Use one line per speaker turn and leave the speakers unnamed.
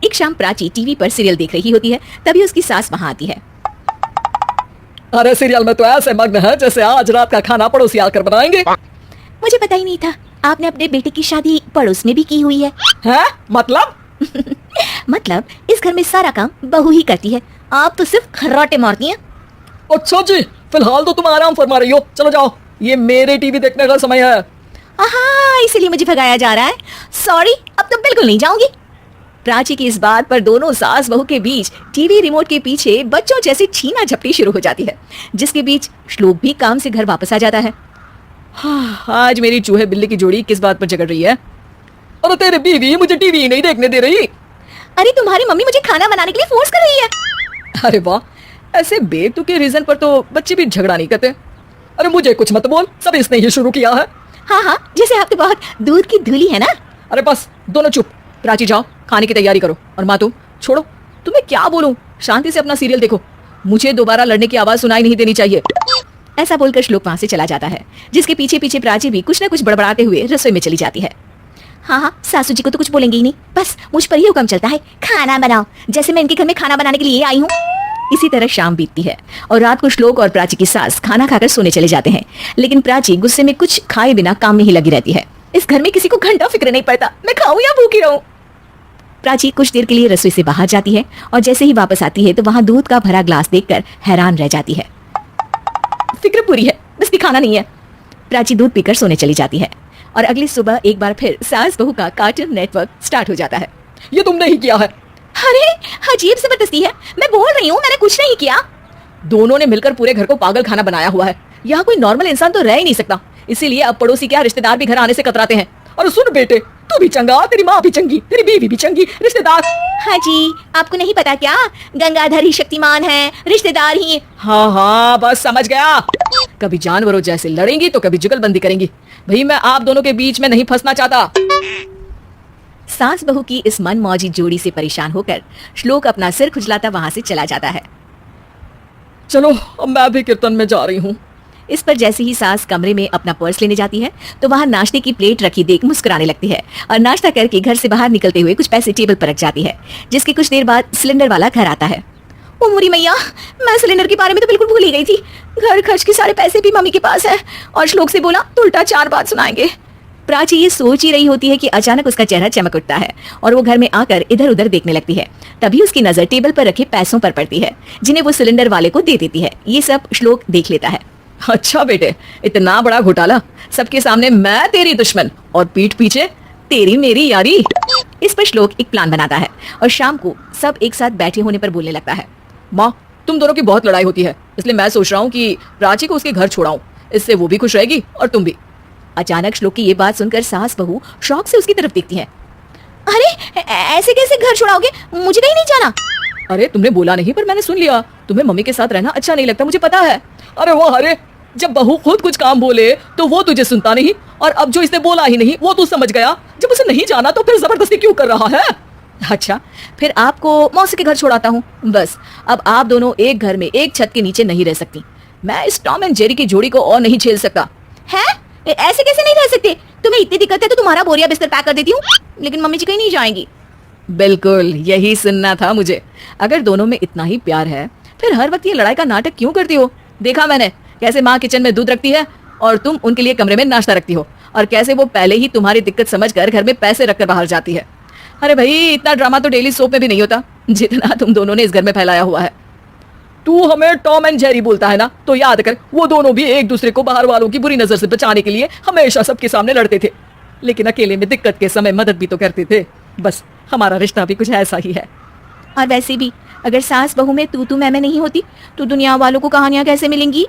एक शाम प्राची टीवी पर सीरियल देख रही होती है, तभी उसकी सास वहाँ आती है।
अरे सीरियल में तो ऐसे मग्न है जैसे आज रात का खाना पड़ोसी आकर बनाएंगे।
मुझे पता ही नहीं था आपने अपने बेटे की शादी पड़ोस में भी की हुई है।
हैं? मतलब?
मतलब इस घर में सारा काम बहू ही करती है, आप तो सिर्फ खर्राटे मारती हैं।
अच्छा जी, फिलहाल तो तुम आराम फरमा रही हो, चलो जाओ, ये मेरे टीवी देखने का समय है।
हाँ, इसीलिए मुझे भगाया जा रहा है। सॉरी, अब तो बिल्कुल नहीं जाऊंगी। प्राची की इस बात पर दोनों सास बहू के बीच टीवी रिमोट के पीछे बच्चों जैसी छीना झपटी शुरू हो जाती है, जिसके बीच श्लोक भी काम से घर वापस आ जाता है।
हाँ, आज मेरी चूहे बिल्ली की जोड़ी किस बात पर झगड़ रही है? अरे तेरी बीवी मुझे टीवी नहीं देखने दे रही।
अरे तुम्हारी मम्मी मुझे खाना बनाने के लिए फोर्स कर रही है।
अरे वाह, ऐसे बेतुके रीजन पर तो बच्चे भी झगड़ा नहीं करते। अरे मुझे कुछ मत बोल, सब इसने ही शुरू किया है।
हाँ हाँ, जैसे आप तो बहुत दूध की धूली है ना।
अरे बस दोनों चुप, प्राची जाओ खाने की तैयारी करो, और माँ तुम छोड़ो, तुम्हें क्या बोलूं, शांति से अपना सीरियल देखो, मुझे दोबारा लड़ने की आवाज सुनाई नहीं देनी चाहिए।
ऐसा बोलकर श्लोक वहां से चला जाता है, जिसके पीछे पीछे प्राची भी कुछ न कुछ बड़बड़ाते हुए रसोई में चली जाती है। हाँ हाँ, सासू जी को तो कुछ बोलेंगे ही नहीं, बस मुझ पर ही हुक्म चलता है, खाना बनाओ, जैसे मैं इनके घर में खाना बनाने के लिए आई हूँ। इसी तरह शाम बीतती है और रात को श्लोक और प्राची की सास खाना खाकर सोने चले जाते हैं, लेकिन प्राची गुस्से में कुछ खाए बिना काम में ही लगी रहती है। इस घर में किसी को घंटा फिक्र नहीं पड़ता, मैं खाऊं या भूखी रहूं। प्राची कुछ देर के लिए रसोई से बाहर जाती है और जैसे ही वापस आती है तो वहां दूध का भरा ग्लास देखकर हैरान रह जाती है। फिक्र पूरी है, बस दिखाना नहीं है। प्राची दूध पीकर सोने चली जाती है और अगली सुबह एक बार फिर सास बहू का कार्टून नेटवर्क स्टार्ट हो जाता है।
ये तुमने ही किया है।
अरे अजीब जबरदस्ती है, मैं बोल रही हूँ मैंने कुछ नहीं किया।
दोनों ने मिलकर पूरे घर को पागल खाना बनाया हुआ है, यहाँ कोई नॉर्मल इंसान तो रह ही नहीं सकता, इसीलिए अब पड़ोसी क्या रिश्तेदार भी घर आने से कतराते हैं। और सुन बेटे, तू भी चंगा, तेरी माँ भी चंगी, तेरी बीवी भी चंगी, रिश्तेदार।
हाँ जी, आपको नहीं पता क्या, गंगाधर ही शक्तिमान है, रिश्तेदार ही।
हाँ हाँ, बस समझ गया, कभी जानवरों जैसे लड़ेंगी तो कभी जुगलबंदी करेंगी। भाई मैं आप दोनों के बीच में नहीं फंसना चाहता।
सास बहू की इस मनमौजी जोड़ी से परेशान होकर श्लोक अपना सिर खुजलाता वहां से चला जाता है।
चलो अब मैं भी कीर्तन में जा रही हूँ।
इस पर जैसे ही सास कमरे में अपना पर्स लेने जाती है तो वहां नाश्ते की प्लेट रखी देख मुस्कुराने लगती है और नाश्ता करके घर से बाहर निकलते हुए कुछ पैसे टेबल पर रख जाती है, जिसके कुछ देर बाद सिलेंडर वाला घर आता है। ओ मोरी मैया, मैं सिलेंडर के बारे में तो बिल्कुल भूल ही गई थी। घर खर्च के सारे पैसे भी मम्मी के पास है और श्लोक से बोला तो उल्टा 4 बात सुनाएंगे। प्राची ये सोच ही रही होती है कि अचानक उसका चेहरा चमक उठता है और वो घर में आकर इधर उधर देखने लगती है। तभी उसकी नजर टेबल पर रखे पैसों पर पड़ती है, जिन्हें वो सिलेंडर वाले को दे देती है। ये सब श्लोक देख लेता है।
अच्छा बेटे, इतना बड़ा घोटाला, सबके सामने मैं तेरी दुश्मन और पीठ पीछे तेरी मेरी यारी।
इस पर श्लोक एक प्लान बनाता है और शाम को सब एक साथ बैठे होने पर बोलने लगता है।
माँ, तुम दोनों की बहुत लड़ाई होती है, इसलिए मैं सोच रहा हूँ कि प्राची को उसके घर छोड़ाऊं, इससे वो भी खुश रहेगी और तुम भी।
अचानक श्लोक की ये बात सुनकर सास बहू शौक से उसकी तरफ देखती है। अरे ऐसे कैसे घर छुड़ाओगे, मुझे कहीं नहीं जाना।
अरे तुमने बोला नहीं पर मैंने सुन लिया, तुम्हें मम्मी के साथ रहना अच्छा नहीं लगता, मुझे पता है। अरे वाह, अरे जब बहू खुद कुछ काम बोले तो वो तुझे सुनता नहीं, और अब जो इसने बोला ही नहीं वो तू समझ गया। जब उसे नहीं जाना तो फिर जबरदस्ती क्यों कर रहा है?
अच्छा, फिर आपको मौसी के घर छोड़ाता हूँ। बस अब आप दोनों एक घर में एक छत के नीचे नहीं रह सकती।
मैं इस टॉम एंड जेरी की जोड़ी को और नहीं झेल सकता।
है? ऐसे कैसे नहीं रह सकते? तुम्हें इतनी दिक्कत है तो तुम्हारा बोरिया बिस्तर पैक कर देती हूँ, लेकिन मम्मी जी कहीं नहीं जाएंगी।
बिल्कुल यही सुनना था मुझे। अगर दोनों में इतना ही प्यार है फिर हर वक्त ये लड़ाई का नाटक क्यों करती हो? देखा मैंने कैसे माँ किचन में दूध रखती है और तुम उनके लिए कमरे में नाश्ता रखती हो, और कैसे वो पहले ही तुम्हारी दिक्कत समझकर घर में पैसे रखकर बाहर जाती है। अरे भाई, इतना ड्रामा तो डेली सोप में भी नहीं होता जितना तुम दोनों ने इस घर में फैलाया हुआ है। तू हमें टॉम एंड जेरी बोलता है ना, तो याद कर वो दोनों भी एक दूसरे को बाहर वालों की बुरी नजर से बचाने के लिए हमेशा सबके सामने लड़ते थे, लेकिन अकेले में दिक्कत के समय मदद भी तो करते थे। बस हमारा रिश्ता भी कुछ ऐसा ही है।
और वैसे भी अगर सास बहू में तू मैं नहीं होती तो दुनिया वालों को कहानियां कैसे मिलेंगी?